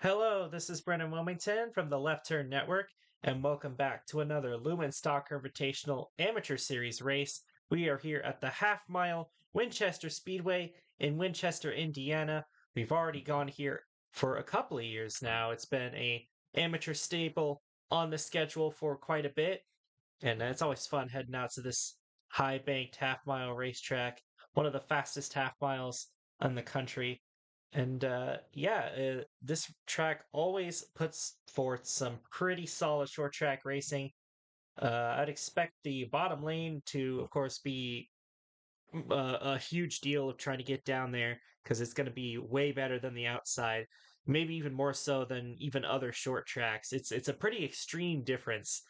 Hello, this is Brennan Wilmington from the Left Turn Network, and welcome back to another Lumen Stock Invitational Amateur Series race. We are here at the half mile Winchester Speedway in Winchester, Indiana. We've already gone here for a couple of years now. It's been a amateur staple on the schedule for quite a bit, and it's always fun heading out to this high banked half mile racetrack, one of the fastest half miles in the country. And this track always puts forth some pretty solid short track racing. I'd expect the bottom lane to, of course, be a huge deal of trying to get down there because it's going to be way better than the outside, maybe even more so than even other short tracks. It's a pretty extreme difference,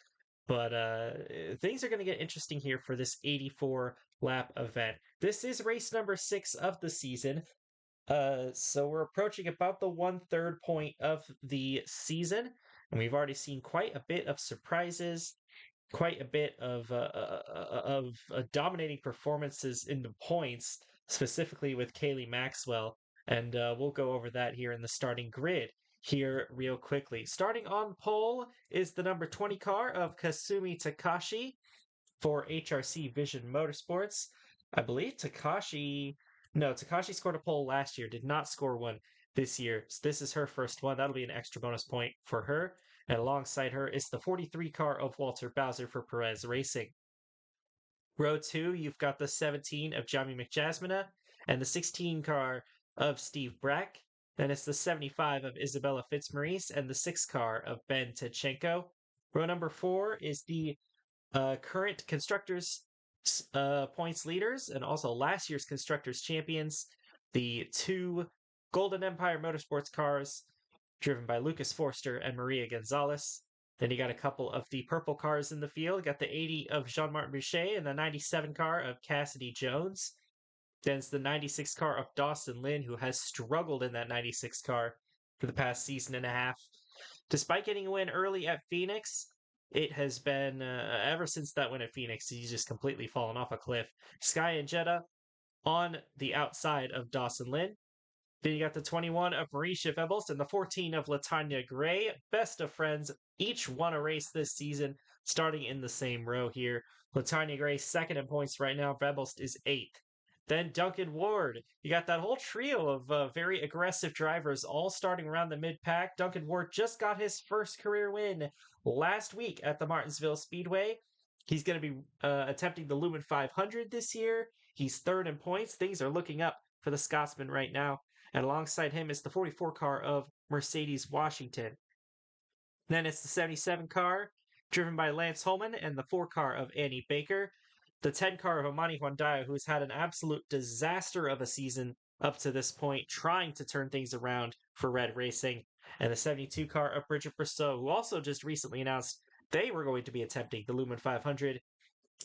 but things are going to get interesting here for this 84 lap event. This is race number 6 of the season. So we're approaching about the 1/3 point of the season, and we've already seen quite a bit of surprises, quite a bit of dominating performances in the points, specifically with Kaylee Maxwell, and we'll go over that here in the starting grid here real quickly. Starting on pole is the number 20 car of Kasumi Takashi for HRC Vision Motorsports. I believe Takashi scored a pole last year, did not score one this year. So this is her first one. That'll be an extra bonus point for her. And alongside her is the 43 car of Walter Bowser for Perez Racing. Row 2, you've got the 17 of Jamie McJasmina and the 16 car of Steve Brack. Then it's the 75 of Isabella Fitzmaurice and the 6 car of Ben Tedchenko. Row number 4 is the current constructors points leaders and also last year's constructors champions, the two Golden Empire Motorsports cars driven by Lucas Forster and Maria Gonzalez. Then you got a couple of the purple cars in the field. You got the 80 of Jean-Martin Boucher and the 97 car of Cassidy Jones. Then it's the 96 car of Dawson Lynn, who has struggled in that 96 car for the past season and a half. Despite getting a win early at Phoenix, it has been ever since that win at Phoenix, he's just completely fallen off a cliff. Sky and Jeddah on the outside of Dawson Lynn. Then you got the 21 of Marisha Vebels and the 14 of Latanya Gray. Best of friends, each won a race this season, starting in the same row here. Latanya Gray second in points right now. Vebels is eighth. Then Duncan Ward. You got that whole trio of very aggressive drivers all starting around the mid pack. Duncan Ward just got his first career win last week at the Martinsville Speedway. He's going to be attempting the Lumen 500 this year. He's third in points. Things are looking up for the Scotsman right now. And alongside him is the 44 car of Mercedes Washington. Then it's the 77 car, driven by Lance Holman, and the 4 car of Annie Baker. The 10 car of Amani Huandaya, who's had an absolute disaster of a season up to this point, trying to turn things around for Red Racing. And the 72 car of Bridget Brousseau, who also just recently announced they were going to be attempting the Lumen 500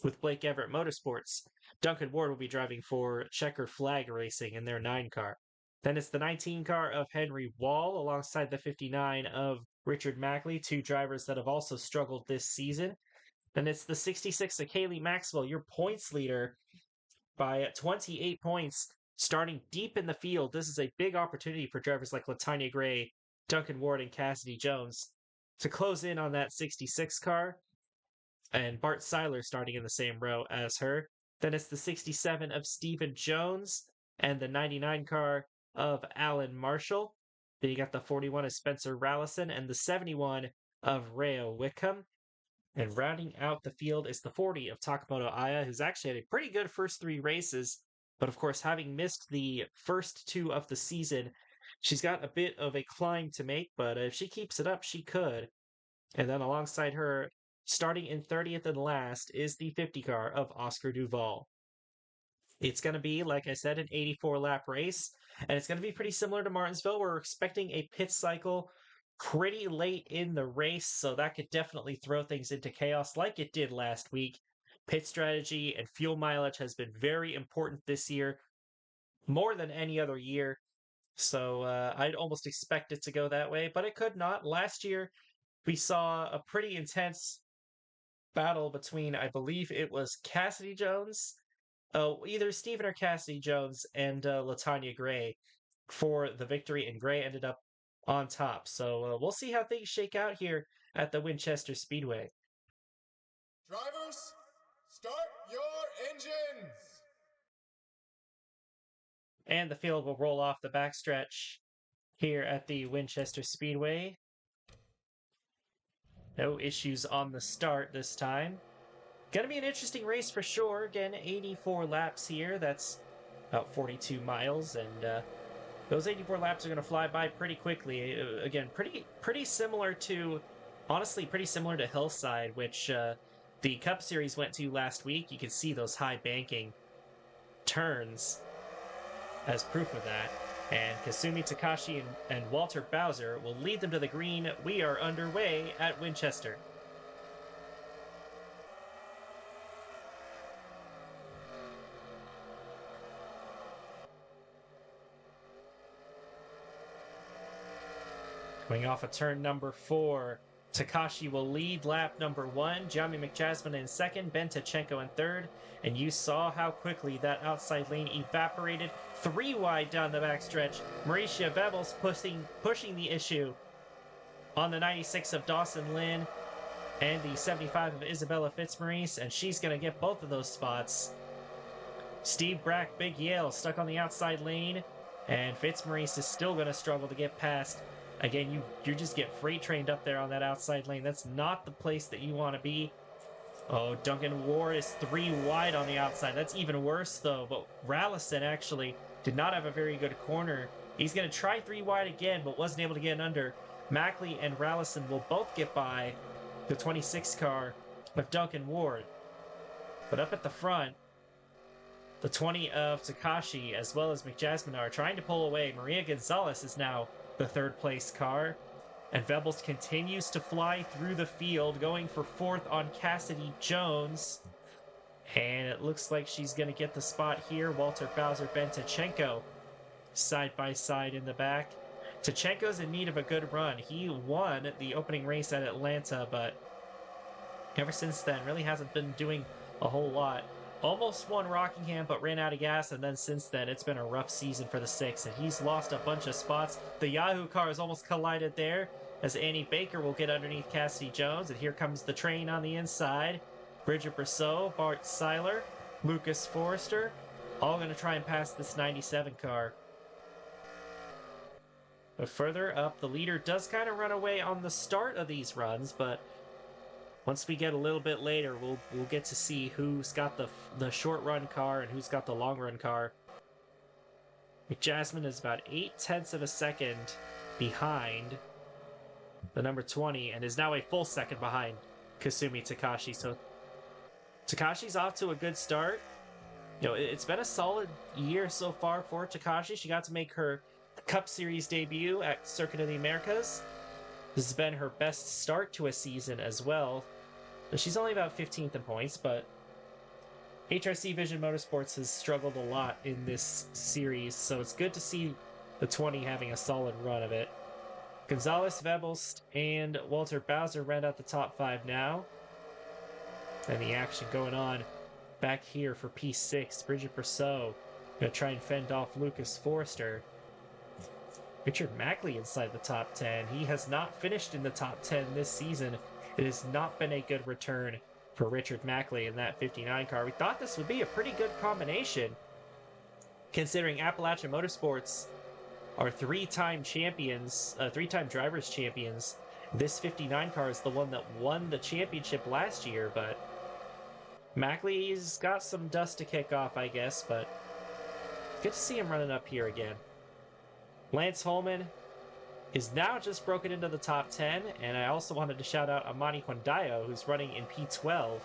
with Blake Everett Motorsports. Duncan Ward will be driving for Checker Flag Racing in their 9 car. Then it's the 19 car of Henry Wall alongside the 59 of Richard Mackley, two drivers that have also struggled this season. Then it's the 66 of Kaylee Maxwell, your points leader by 28 points, starting deep in the field. This is a big opportunity for drivers like Latanya Gray, Duncan Ward, and Cassidy Jones to close in on that 66 car. And Bart Seiler starting in the same row as her. Then it's the 67 of Stephen Jones and the 99 car of Alan Marshall. Then you got the 41 of Spencer Rallison and the 71 of Rayo Wickham. And rounding out the field is the 40 of Takamoto Aya, who's actually had a pretty good first 3 races. But of course, having missed the first 2 of the season, she's got a bit of a climb to make, but if she keeps it up, she could. And then alongside her, starting in 30th and last, is the 50 car of Oscar Duval. It's going to be, like I said, an 84 lap race, and it's going to be pretty similar to Martinsville. We're expecting a pit cycle pretty late in the race, so that could definitely throw things into chaos like it did last week. Pit strategy and fuel mileage has been very important this year, more than any other year. So I'd almost expect it to go that way, but it could not. Last year, we saw a pretty intense battle between, I believe it was Cassidy Jones, either Stephen or Cassidy Jones, and Latanya Gray for the victory, and Gray ended up on top. So we'll see how things shake out here at the Winchester Speedway. Drivers, start your engines! And the field will roll off the backstretch here at the Winchester Speedway. No issues on the start this time. Gonna be an interesting race for sure. Again, 84 laps here. That's about 42 miles, and those 84 laps are going to fly by pretty quickly. Again, pretty similar to, honestly, pretty similar to Hillside, which the Cup Series went to last week. You can see those high banking turns as proof of that. And Kasumi Takashi and Walter Bowser will lead them to the green. We are underway at Winchester. Coming off of turn number 4, Takashi will lead lap number 1, Jeremy McJasmine in second, Ben Tachenko in third, and you saw how quickly that outside lane evaporated. 3 wide down the backstretch. Mauricia Bevels pushing the issue on the 96 of Dawson Lynn and the 75 of Isabella Fitzmaurice, and she's going to get both of those spots. Steve Brack, Big Yale, stuck on the outside lane, and Fitzmaurice is still going to struggle to get past. Again, you just get freight trained up there on that outside lane. That's not the place that you want to be. Oh, Duncan Ward is 3 wide on the outside. That's even worse, though. But Rallison actually did not have a very good corner. He's going to try 3 wide again, but wasn't able to get under. Mackley and Rallison will both get by the 26 car of Duncan Ward. But up at the front, the 20 of Takashi as well as McJasmine are trying to pull away. Maria Gonzalez is now the 3rd place car. And Vebels continues to fly through the field, going for 4th on Cassidy Jones. And it looks like she's going to get the spot here. Walter Bowser, Ben Tachenko, side by side in the back. Tachenko's in need of a good run. He won the opening race at Atlanta, but ever since then really hasn't been doing a whole lot. Almost won Rockingham, but ran out of gas, and then since then, it's been a rough season for the 6, and he's lost a bunch of spots. The Yahoo car has almost collided there, as Annie Baker will get underneath Cassidy Jones, and here comes the train on the inside. Bridget Brousseau, Bart Seiler, Lucas Forrester, all going to try and pass this 97 car. But further up, the leader does kind of run away on the start of these runs, but once we get a little bit later, we'll get to see who's got the short run car and who's got the long run car. McJasmine is about 0.8 of a second behind the number 20 and is now a full second behind Kasumi Takashi. So Takashi's off to a good start. You know, it's been a solid year so far for Takashi. She got to make her Cup Series debut at Circuit of the Americas. This has been her best start to a season as well. She's only about 15th in points, but HRC Vision Motorsports has struggled a lot in this series, so it's good to see the 20 having a solid run of it. Gonzalez, Vebels, and Walter Bowser round out the top 5 now. And the action going on back here for P6. Bridget Brousseau going to try and fend off Lucas Forrester. Richard Mackley inside the top 10. He has not finished in the top 10 this season. It has not been a good return for Richard Mackley in that 59 car. We thought this would be a pretty good combination, considering Appalachian Motorsports are 3-time champions, 3-time drivers champions. This 59 car is the one that won the championship last year, but Mackley's got some dust to kick off, I guess, but good to see him running up here again. Lance Holman is now just broken into the top 10, and I also wanted to shout out Amani Hondayo, who's running in P12.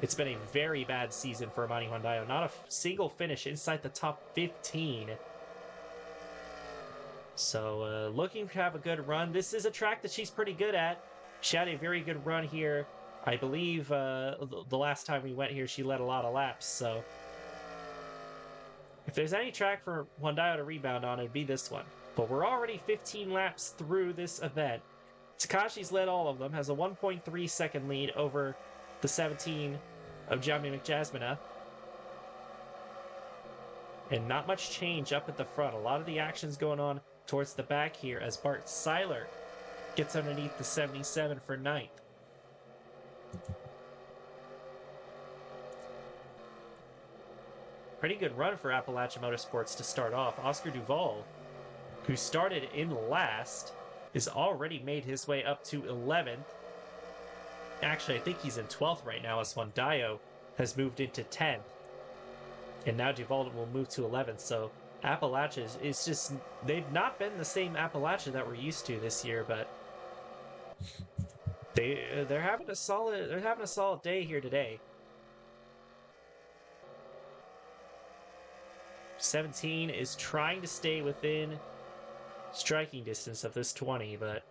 It's been a very bad season for Amani Hondayo. Not a single finish inside the top 15. So looking to have a good run. This is a track that she's pretty good at. She had a very good run here. I believe the last time we went here, she led a lot of laps, so if there's any track for Hondayo to rebound on, it'd be this one. But we're already 15 laps through this event. Takashi's led all of them, has a 1.3 second lead over the 17 of Jeremy McJasmine. And not much change up at the front. A lot of the action's going on towards the back here as Bart Seiler gets underneath the 77 for ninth. Pretty good run for Appalachian Motorsports to start off. Oscar Duvall, who started in last, has already made his way up to 11th. Actually, I think he's in 12th right now as Hondayo has moved into 10th. And now Duvall will move to 11th. So Appalachia is just, they've not been the same Appalachia that we're used to this year, but they're having a solid day here today. 17 is trying to stay within striking distance of this 20, but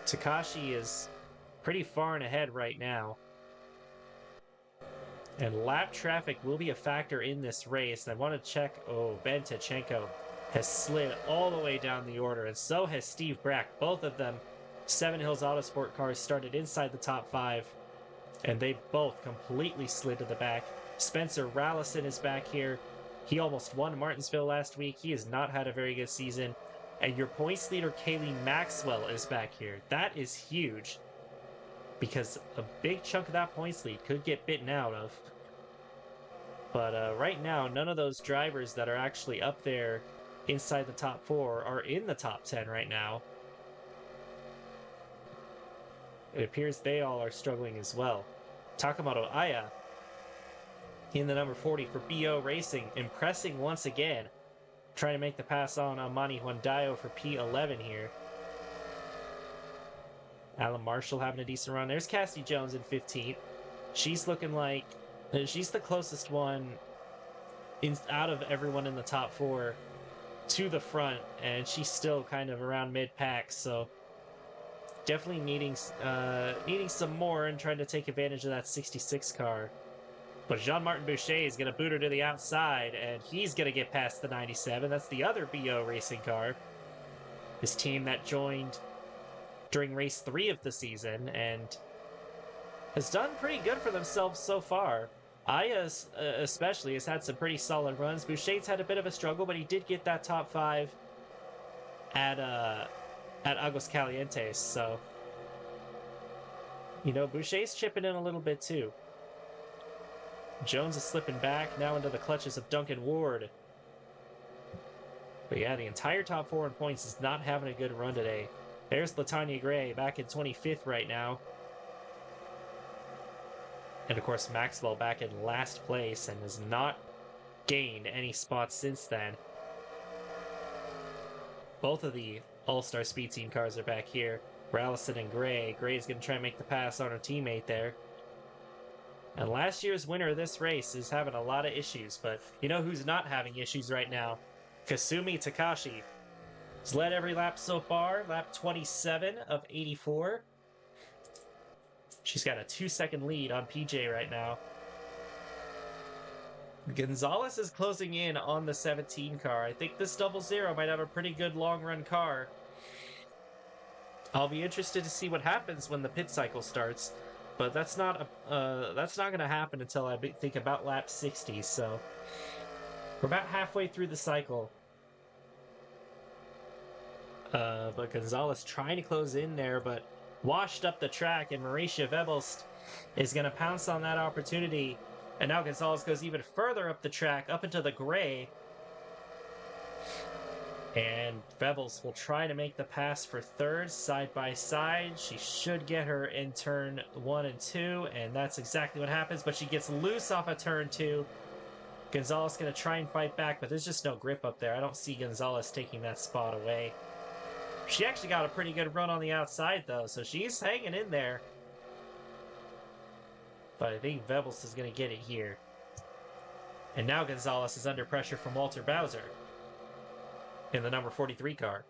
Takashi is pretty far and ahead right now. And lap traffic will be a factor in this race. And I want to check. Oh, Ben Tachenko has slid all the way down the order, and so has Steve Brack. Both of them, Seven Hills Autosport cars, started inside the top 5, and they both completely slid to the back. Spencer Rallison is back here. He almost won Martinsville last week. He has not had a very good season. And your points leader, Kaylee Maxwell, is back here. That is huge, because a big chunk of that points lead could get bitten out of. But right now, none of those drivers that are actually up there inside the top 4 are in the top 10 right now. It appears they all are struggling as well. Takamoto Aya in the number 40 for BO Racing, impressing once again. Trying to make the pass on Amani Hondayo for P11 here. Alan Marshall having a decent run. There's Cassie Jones in 15th. She's looking like she's the closest one out of everyone in the top 4 to the front, and she's still kind of around mid-pack, so definitely needing some more and trying to take advantage of that 66 car. But Jean-Martin Boucher is going to boot her to the outside, and he's going to get past the 97. That's the other BO Racing car. This team that joined during race 3 of the season and has done pretty good for themselves so far. Aya especially has had some pretty solid runs. Boucher's had a bit of a struggle, but he did get that top 5 at Aguascalientes, so Boucher's chipping in a little bit too. Jones is slipping back now into the clutches of Duncan Ward. But yeah, the entire top 4 in points is not having a good run today. There's Latanya Gray back in 25th right now. And of course, Maxwell back in last place and has not gained any spots since then. Both of the All-Star Speed Team cars are back here. Rallison and Gray. Gray's going to try and make the pass on her teammate there. And last year's winner of this race is having a lot of issues, but you know who's not having issues right now? Kasumi Takashi. He's led every lap so far, lap 27 of 84. She's got a 2-second lead on PJ right now. Gonzalez is closing in on the 17 car. I think this 00 might have a pretty good long-run car. I'll be interested to see what happens when the pit cycle starts. But that's not going to happen until I think about lap 60. So we're about halfway through the cycle. But Gonzalez trying to close in there, but washed up the track, and Mauricia Vebelst is going to pounce on that opportunity. And now Gonzalez goes even further up the track, up into the gray. And Bevels will try to make the pass for third, side by side. She should get her in turn 1 and 2, and that's exactly what happens, but she gets loose off of turn 2. Gonzalez going to try and fight back, but there's just no grip up there. I don't see Gonzalez taking that spot away. She actually got a pretty good run on the outside, though, so she's hanging in there. But I think Bevels is going to get it here. And now Gonzalez is under pressure from Walter Bowser in the number 43 car.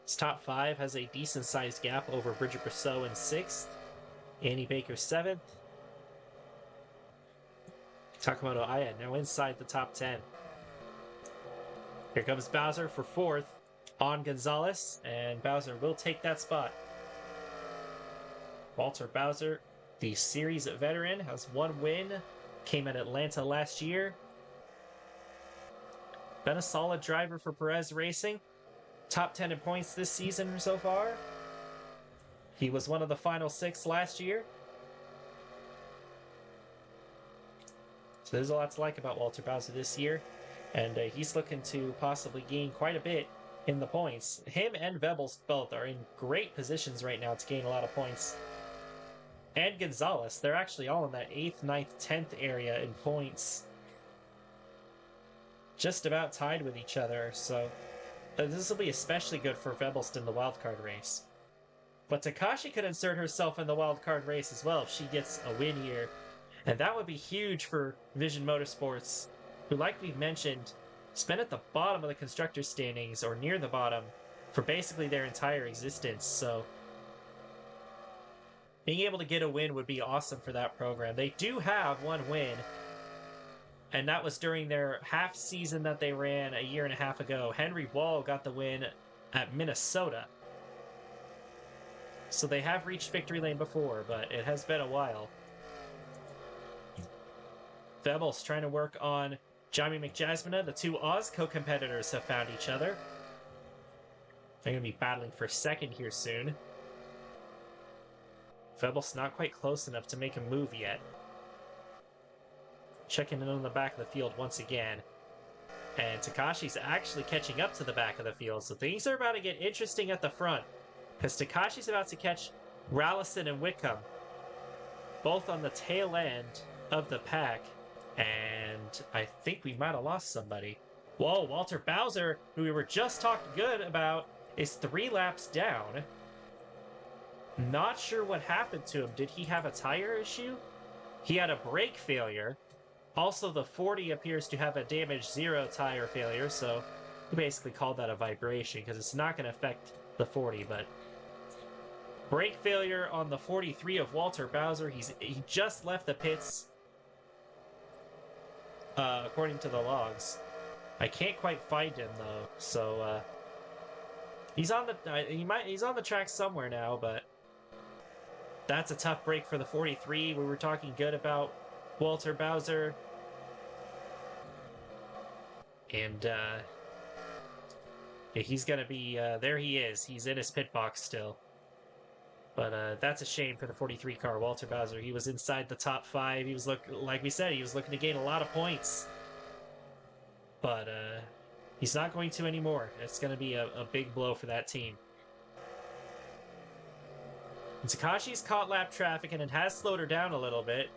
His top 5 has a decent-sized gap over Bridget Brousseau in 6th, Annie Baker 7th. Takamoto Aya now inside the top 10. Here comes Bowser for 4th on Gonzalez, and Bowser will take that spot. Walter Bowser, the series veteran, has 1 win, came at Atlanta last year. Been a solid driver for Perez Racing. Top 10 in points this season so far. He was one of the final 6 last year. So there's a lot to like about Walter Bowser this year. And he's looking to possibly gain quite a bit in the points. Him and Vebbels both are in great positions right now to gain a lot of points. And Gonzalez, they're actually all in that 8th, 9th, 10th area in points. Just about tied with each other, so this will be especially good for Vebbels in the wildcard race. But Takashi could insert herself in the wildcard race as well if she gets a win here. And that would be huge for Vision Motorsports, who, like we've mentioned, spent at the bottom of the constructors' standings, or near the bottom, for basically their entire existence. So being able to get a win would be awesome for that program. They do have one win, and that was during their half season that they ran a year and a half ago. Henry Wall got the win at Minnesota. So they have reached victory lane before, but it has been a while. Vebbels trying to work on Jamie McJasmina. The two Oz co-competitors have found each other. They're going to be battling for second here soon. Vebbels not quite close enough to make a move yet. Checking in on the back of the field once again. And Takashi's actually catching up to the back of the field, so things are about to get interesting at the front. Because Takashi's about to catch Rallison and Wickham, both on the tail end of the pack. And I think we might have lost somebody. Whoa, Walter Bowser, who we were just talking good about, is 3 laps down. Not sure what happened to him. Did he have a tire issue? He had a brake failure. Also, the 40 appears to have a damaged 0 tire failure, so we basically called that a vibration because it's not going to affect the 40, but brake failure on the 43 of Walter Bowser. He just left the pits, according to the logs. I can't quite find him though, so he's on the he's on the track somewhere now, but that's a tough break for the 43. We were talking good about Walter Bowser. And he's going to be, there he is. He's in his pit box still. But that's a shame for the 43 car, Walter Bowser. He was inside the top 5. He was, like we said, he was looking to gain a lot of points. But he's not going to anymore. It's going to be a big blow for that team. And Takashi's caught lap traffic, and it has slowed her down a little bit.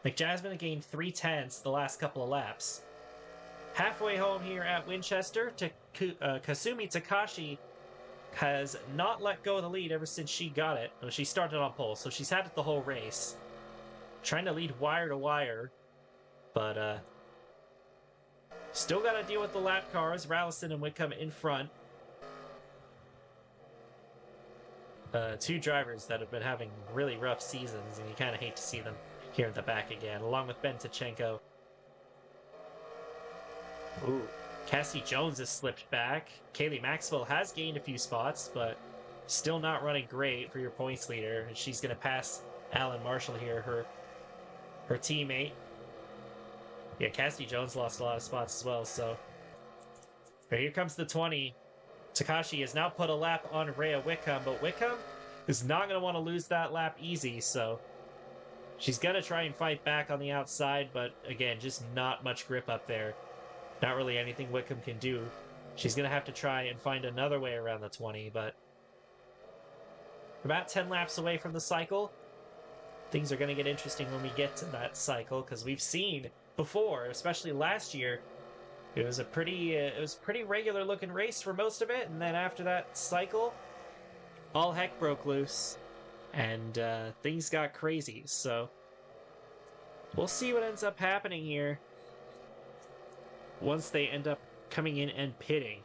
McJasmine gained 3/10 the last couple of laps. Halfway home here at Winchester, Kasumi Takashi has not let go of the lead ever since she got it. Well, she started on pole, so she's had it the whole race. Trying to lead wire to wire, but still got to deal with the lap cars. Rallison and Wickham in front. 2 drivers that have been having really rough seasons, and you kind of hate to see them here at the back again, along with Ben Tachenko. Ooh, Cassie Jones has slipped back. Kaylee Maxwell has gained a few spots, but still not running great for your points leader. And she's going to pass Alan Marshall here, her teammate. Yeah, Cassie Jones lost a lot of spots as well, so. But here comes the 20. Takashi has now put a lap on Rhea Wickham, but Wickham is not going to want to lose that lap easy, so she's going to try and fight back on the outside, but again, just not much grip up there. Not really anything Wickham can do. She's going to have to try and find another way around the 20, but about 10 laps away from the cycle. Things are going to get interesting when we get to that cycle, because we've seen before, especially last year, it was a pretty regular looking race for most of it, and then after that cycle, all heck broke loose, and things got crazy. So we'll see what ends up happening here once they end up coming in and pitting.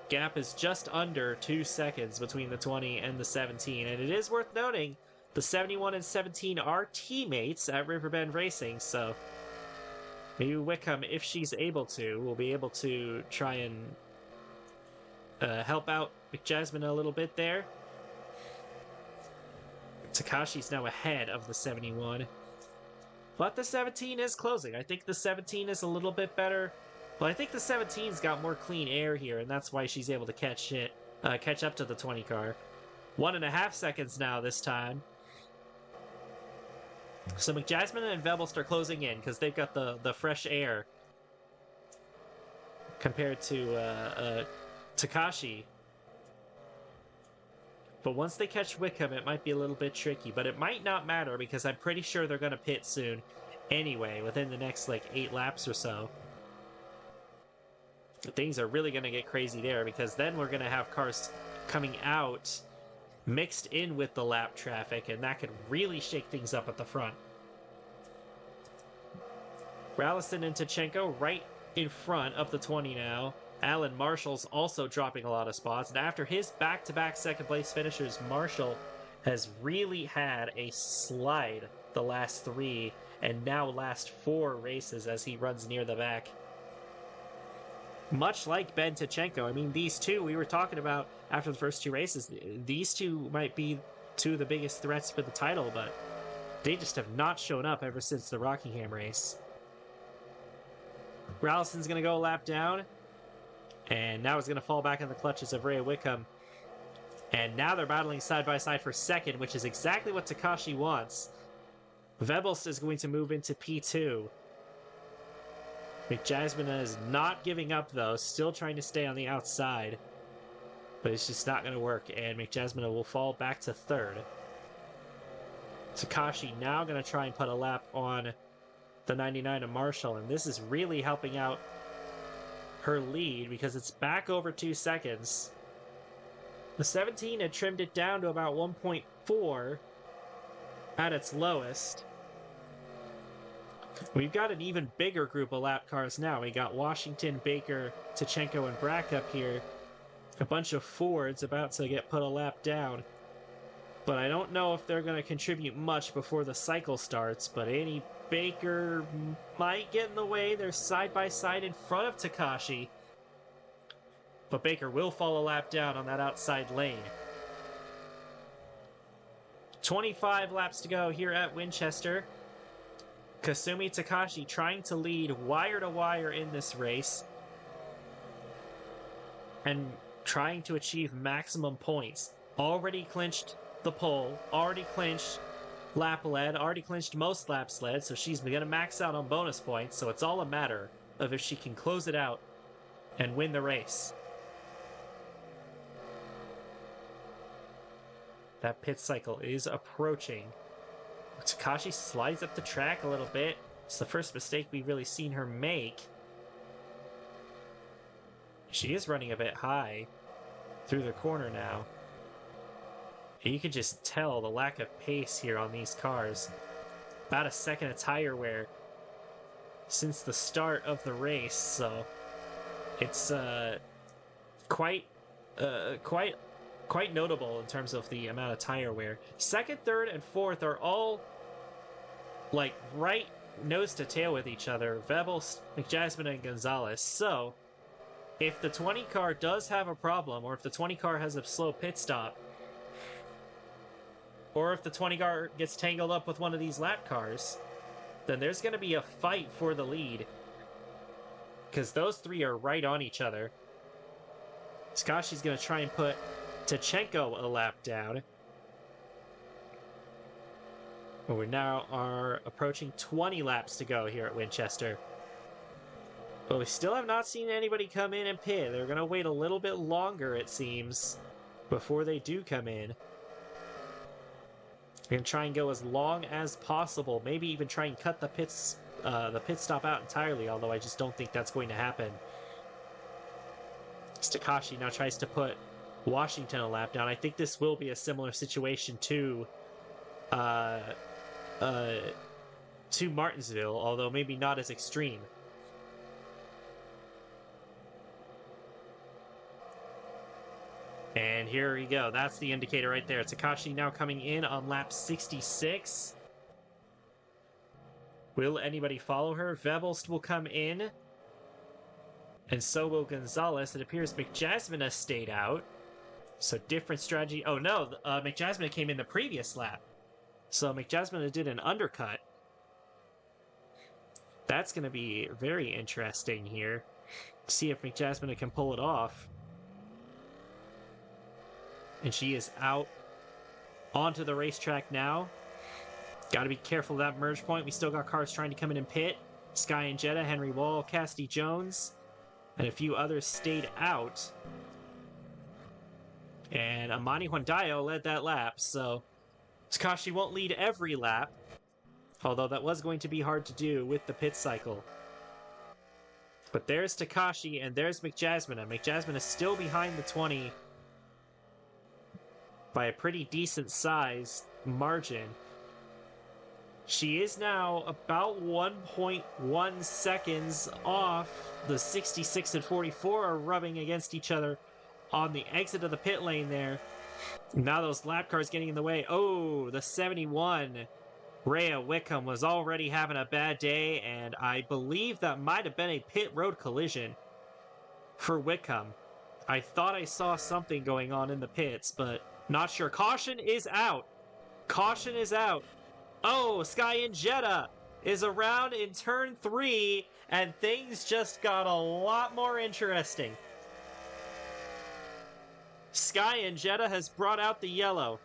Gap is just under 2 seconds between the 20 and the 17, and it is worth noting the 71 and 17 are teammates at Riverbend Racing, so maybe Wickham, if she's able to, will be able to try and help out McJasmine a little bit there. Takashi's now ahead of the 71. But the 17 is closing. I think the 17 is a little bit better. But I think the 17's got more clean air here, and that's why she's able to catch up to the 20 car. 1.5 seconds now this time. So McJasmine and Vebel start closing in because they've got the fresh air compared to Takashi. But once they catch Wickham, it might be a little bit tricky. But it might not matter because I'm pretty sure they're going to pit soon anyway, within the next, like, 8 laps or so. Things are really going to get crazy there because then we're going to have cars coming out mixed in with the lap traffic, and that could really shake things up at the front. Rallison and Tachenko right in front of the 20 now. Alan Marshall's also dropping a lot of spots, and after his back-to-back second-place finishers, Marshall has really had a slide the last 3 and now last 4 races as he runs near the back. Much like Ben Tachenko, I mean, these two we were talking about after the first 2 races, these two might be 2 of the biggest threats for the title, but they just have not shown up ever since the Rockingham race. Rallison's going to go a lap down, and now he's going to fall back in the clutches of Ray Wickham. And now they're battling side by side for second, which is exactly what Takashi wants. Vebels is going to move into P2. McJasmine is not giving up, though, still trying to stay on the outside. But it's just not going to work, and McJasmine will fall back to third. Takashi now going to try and put a lap on the 99 of Marshall, and this is really helping out her lead because it's back over 2 seconds. The 17 had trimmed it down to about 1.4 at its lowest. We've got an even bigger group of lap cars now. We got Washington, Baker, Tachenko, and Brack up here. A bunch of Fords about to get put a lap down. But I don't know if they're going to contribute much before the cycle starts, but Annie Baker might get in the way. They're side by side in front of Takashi. But Baker will fall a lap down on that outside lane. 25 laps to go here at Winchester. Kasumi Takashi trying to lead wire to wire in this race and trying to achieve maximum points. Already clinched the pole, already clinched lap lead, already clinched most laps led, so she's going to max out on bonus points, so it's all a matter of if she can close it out and win the race. That pit cycle is approaching. Takashi slides up the track a little bit. It's the first mistake we've really seen her make. She is running a bit high through the corner now. You can just tell the lack of pace here on these cars. About a second of tire wear since the start of the race, so it's quite notable in terms of the amount of tire wear. Second, third, and fourth are all like right nose to tail with each other. Vebels, McJasmine, and Gonzalez. So if the 20 car does have a problem, or if the 20 car has a slow pit stop, or if the 20 car gets tangled up with one of these lap cars, then there's going to be a fight for the lead. Because those 3 are right on each other. Takashi's going to try and put Tachenko a lap down. We now are approaching 20 laps to go here at Winchester. But we still have not seen anybody come in and pit. They're going to wait a little bit longer, it seems, before they do come in. We're going to try and go as long as possible. Maybe even try and cut the pit stop out entirely, although I just don't think that's going to happen. Takashi now tries to put Washington a lap down. I think this will be a similar situation to Martinsville, although maybe not as extreme. And here we go. That's the indicator right there. Takashi now coming in on lap 66. Will anybody follow her? Vebels will come in. And so will Gonzalez. It appears McJasmine has stayed out. So different strategy. Oh no, McJasmine came in the previous lap. So McJasmine did an undercut. That's going to be very interesting here. See if McJasmine can pull it off. And she is out onto the racetrack now. Got to be careful of that merge point. We still got cars trying to come in and pit. Sky and Jetta, Henry Wall, Cassidy Jones, and a few others stayed out. And Amani Huandayo led that lap, so Takashi won't lead every lap, although that was going to be hard to do with the pit cycle. But there's Takashi, and there's McJasmine. McJasmine is still behind the 20 by a pretty decent size margin. She is now about 1.1 seconds off. The 66 and 44 are rubbing against each other on the exit of the pit lane there. Now those lap cars getting in the way. Oh, the 71, Rhea Wickham, was already having a bad day, and I believe that might have been a pit road collision for Wickham. I thought I saw something going on in the pits, but not sure. Caution is out. Caution is out. Oh, Sky and Jetta is around in turn 3, and things just got a lot more interesting. Sky and Jetta has brought out the yellow.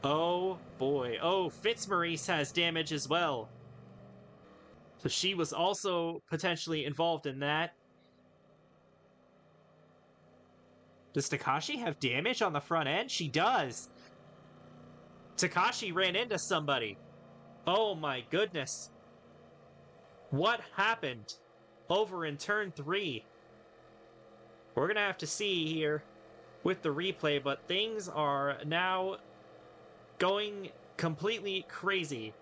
Oh boy. Oh, Fitzmaurice has damage as well. So she was also potentially involved in that. Does Takashi have damage on the front end? She does. Takashi ran into somebody. Oh my goodness. What happened over in turn 3? We're going to have to see here with the replay, but things are now going completely crazy.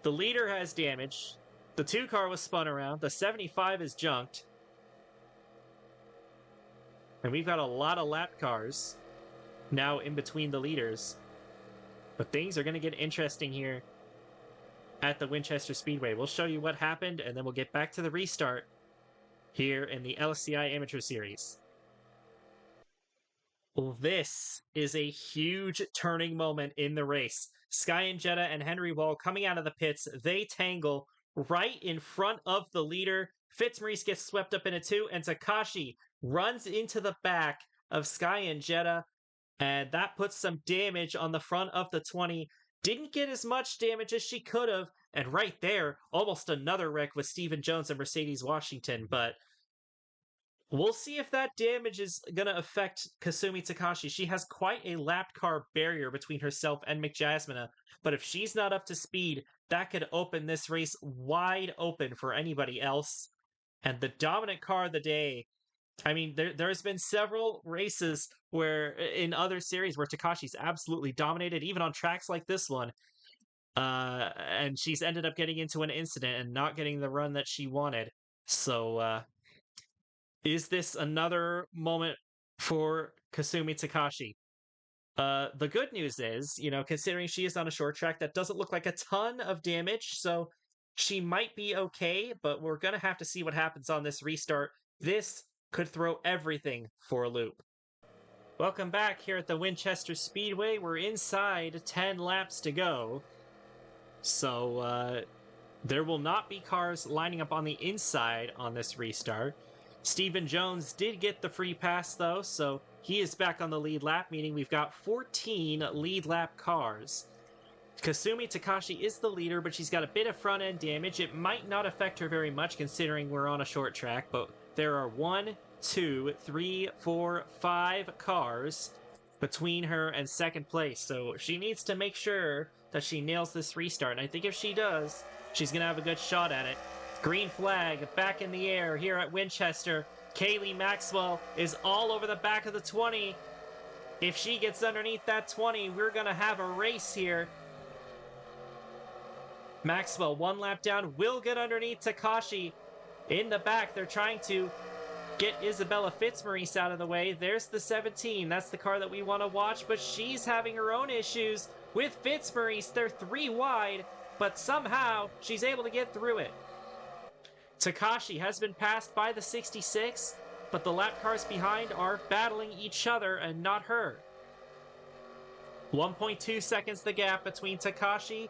The leader has damage. The 2 car was spun around. The 75 is junked. And we've got a lot of lap cars now in between the leaders. But things are going to get interesting here at the Winchester Speedway. We'll show you what happened, and then we'll get back to the restart here in the LSCI Amateur Series. Well, this is a huge turning moment in the race. Sky and Jetta and Henry Wall coming out of the pits. They tangle right in front of the leader. Fitzmaurice gets swept up in a 2, and Takashi runs into the back of Sky and Jetta, and that puts some damage on the front of the 20. Didn't get as much damage as she could have, and right there, almost another wreck with Stephen Jones and Mercedes Washington, but we'll see if that damage is going to affect Kasumi Takashi. She has quite a lap car barrier between herself and McJasmine, but if she's not up to speed, that could open this race wide open for anybody else. And the dominant car of the day, I mean, there's been several races where, in other series, where Takashi's absolutely dominated, even on tracks like this one. And she's ended up getting into an incident and not getting the run that she wanted. So, is this another moment for Kasumi Takashi? The good news is, considering she is on a short track, that doesn't look like a ton of damage, so she might be okay, but we're going to have to see what happens on this restart. This could throw everything for a loop. Welcome back here at the Winchester Speedway. We're inside 10 laps to go. So, there will not be cars lining up on the inside on this restart. Stephen Jones did get the free pass, though, so he is back on the lead lap, meaning we've got 14 lead lap cars. Kasumi Takashi is the leader, but she's got a bit of front-end damage. It might not affect her very much, considering we're on a short track, but there are 1, 2, 3, 4, 5 cars between her and second place, so she needs to make sure that she nails this restart, and I think if she does, she's going to have a good shot at it. Green flag back in the air here at Winchester. Kaylee Maxwell is all over the back of the 20. If she gets underneath that 20, we're going to have a race here. Maxwell, 1 lap down, will get underneath Takashi. In the back, they're trying to get Isabella Fitzmaurice out of the way. There's the 17. That's the car that we want to watch, but she's having her own issues with Fitzmaurice. They're 3 wide, but somehow she's able to get through it. Takashi has been passed by the 66, but the lap cars behind are battling each other and not her. 1.2 seconds the gap between Takashi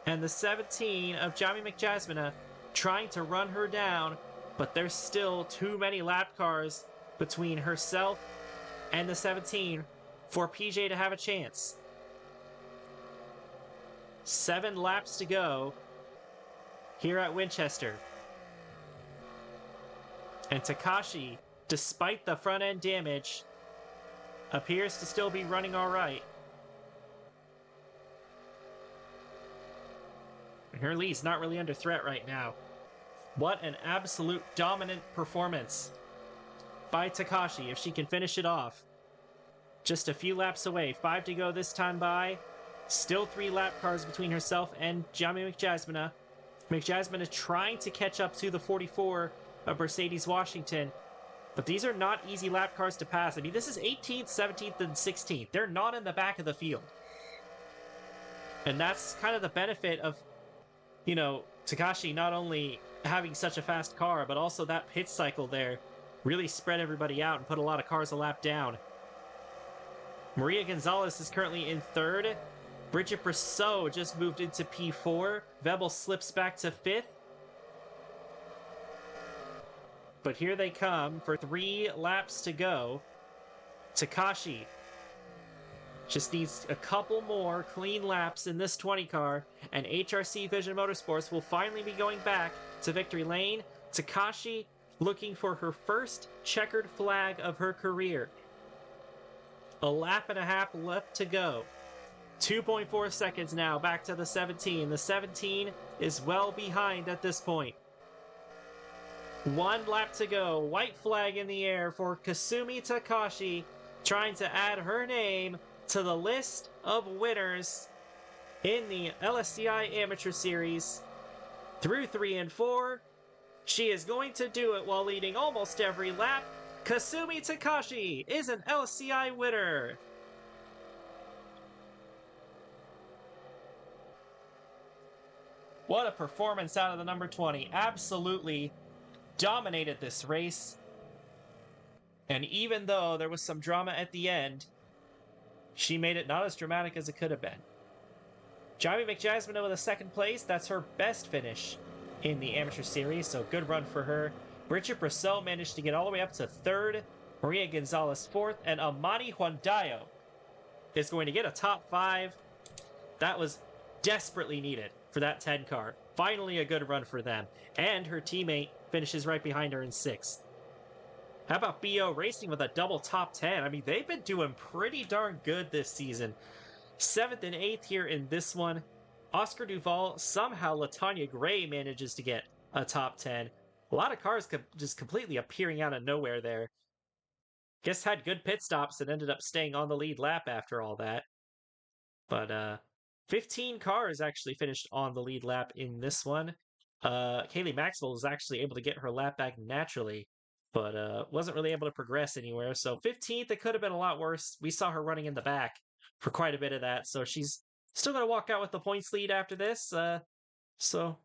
and the 17 of Jamie McJasmina trying to run her down, but there's still too many lap cars between herself and the 17 for PJ to have a chance. 7 laps to go here at Winchester. And Takashi, despite the front end damage, appears to still be running all right. Her lead's not really under threat right now. What an absolute dominant performance by Takashi if she can finish it off. Just a few laps away, 5 to go this time by. Still 3 lap cars between herself and Jamie McJasmina. McJasmina trying to catch up to the 44 of Mercedes Washington. But these are not easy lap cars to pass. I mean, this is 18th, 17th, and 16th. They're not in the back of the field. And that's kind of the benefit of, Takashi not only having such a fast car, but also that pit cycle there really spread everybody out and put a lot of cars a lap down. Maria Gonzalez is currently in 3rd. Bridget Brosseau just moved into P4. Vettel slips back to 5th. But here they come for 3 laps to go. Takashi just needs a couple more clean laps in this 20 car, and HRC Vision Motorsports will finally be going back to victory lane. Takashi looking for her first checkered flag of her career. A lap and a half left to go. 2.4 seconds now back to the 17. The 17 is well behind at this point. 1 lap to go. White flag in the air for Kasumi Takashi, trying to add her name to the list of winners in the LSCI Amateur Series. Through 3 and 4, she is going to do it while leading almost every lap. Kasumi Takashi is an LSCI winner. What a performance out of the number 20. Absolutely dominated this race. And even though there was some drama at the end, she made it not as dramatic as it could have been. Jamie McJasmina with a 2nd place. That's her best finish in the amateur series, so good run for her. Bridget Brosseau managed to get all the way up to 3rd. Maria Gonzalez 4th, and Amani Huandayo is going to get a top 5. That was desperately needed for that 10 car. Finally a good run for them. And her teammate finishes right behind her in 6th. How about BO Racing with a double top 10? I mean, they've been doing pretty darn good this season. 7th and 8th here in this one. Oscar Duval, somehow LaTanya Gray manages to get a top 10. A lot of cars just completely appearing out of nowhere there. Guess had good pit stops and ended up staying on the lead lap after all that. But 15 cars actually finished on the lead lap in this one. Kaylee Maxwell was actually able to get her lap back naturally, but wasn't really able to progress anywhere. So 15th, it could have been a lot worse. We saw her running in the back for quite a bit of that, so she's still going to walk out with the points lead after this. So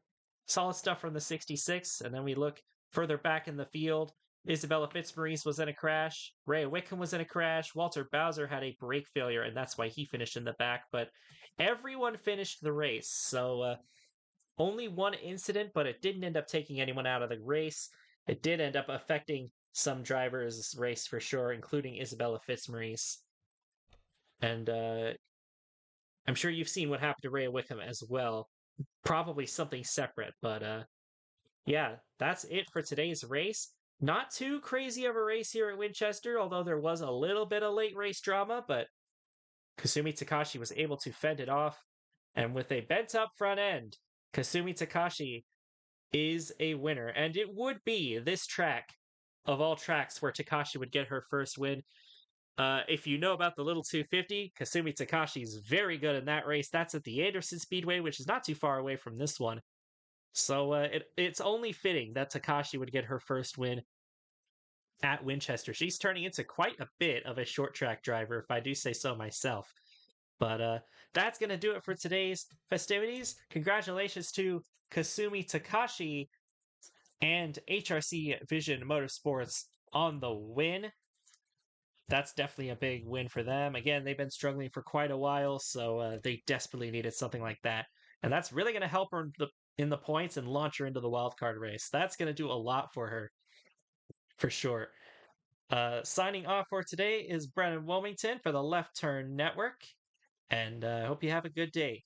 solid stuff from the 66, and then we look further back in the field. Isabella Fitzmaurice was in a crash. Rhea Wickham was in a crash. Walter Bowser had a brake failure, and that's why he finished in the back. But everyone finished the race, so only one incident, but it didn't end up taking anyone out of the race. It did end up affecting some drivers' race for sure, including Isabella Fitzmaurice. And I'm sure you've seen what happened to Rhea Wickham as well. Probably something separate, but yeah, that's it for today's race. Not too crazy of a race here at Winchester, although there was a little bit of late race drama, but Kasumi Takashi was able to fend it off. And with a bent up front end, Kasumi Takashi is a winner. And it would be this track of all tracks where Takashi would get her first win. If you know about the Little 250, Kasumi Takashi is very good in that race. That's at the Anderson Speedway, which is not too far away from this one. So it's only fitting that Takashi would get her first win at Winchester. She's turning into quite a bit of a short track driver, if I do say so myself. But that's going to do it for today's festivities. Congratulations to Kasumi Takashi and HRC Vision Motorsports on the win. That's definitely a big win for them. Again, they've been struggling for quite a while, so they desperately needed something like that And that's really going to help her in the points and launch her into the wild card race. That's going to do a lot for her, for sure. Signing off for today is Brennan Wilmington for the Left Turn Network, and I hope you have a good day.